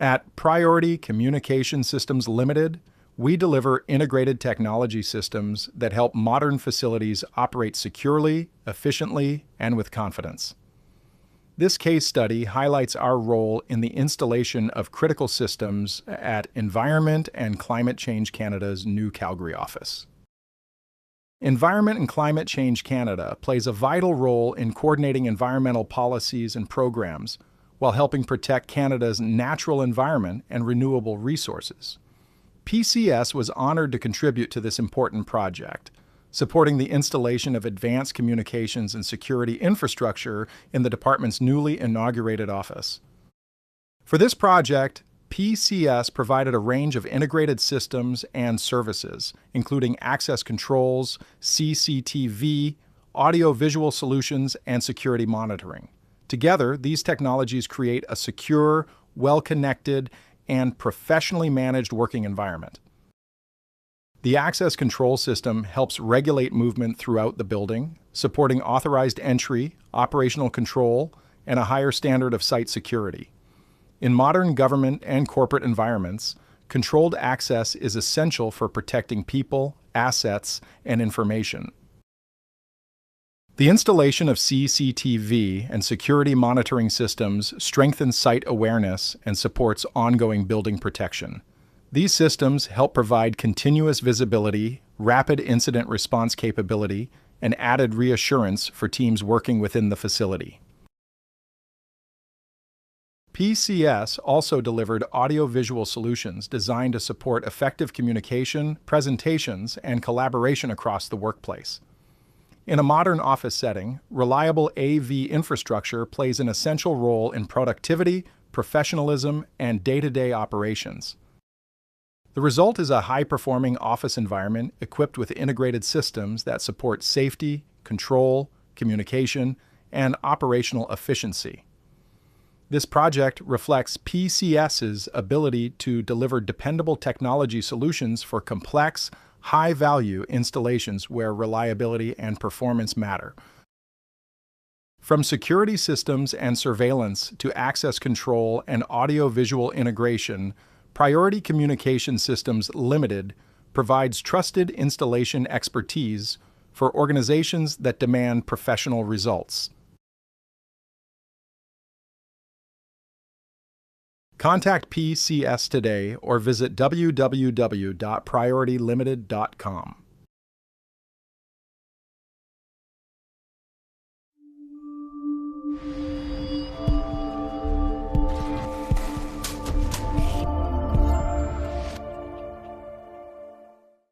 At Priority Communication Systems Ltd, we deliver integrated technology systems that help modern facilities operate securely, efficiently, and with confidence. This case study highlights our role in the installation of critical systems at Environment and Climate Change Canada's new Calgary office. Environment and Climate Change Canada plays a vital role in coordinating environmental policies and programs while helping protect Canada's natural environment and renewable resources. PCS was honored to contribute to this important project, supporting the installation of advanced communications and security infrastructure in the department's newly inaugurated office. For this project, PCS provided a range of integrated systems and services, including access controls, CCTV, audio-visual solutions, and security monitoring. Together, these technologies create a secure, well-connected, and professionally managed working environment. The access control system helps regulate movement throughout the building, supporting authorized entry, operational control, and a higher standard of site security. In modern government and corporate environments, controlled access is essential for protecting people, assets, and information. The installation of CCTV and security monitoring systems strengthens site awareness and supports ongoing building protection. These systems help provide continuous visibility, rapid incident response capability, and added reassurance for teams working within the facility. PCS also delivered audio-visual solutions designed to support effective communication, presentations, and collaboration across the workplace. In a modern office setting, reliable AV infrastructure plays an essential role in productivity, professionalism, and day-to-day operations. The result is a high-performing office environment equipped with integrated systems that support safety, control, communication, and operational efficiency. This project reflects PCS's ability to deliver dependable technology solutions for complex, high-value installations where reliability and performance matter. From security systems and surveillance to access control and audio-visual integration, Priority Communication Systems Ltd provides trusted installation expertise for organizations that demand professional results. Contact PCS today or visit www.prioritylimited.com.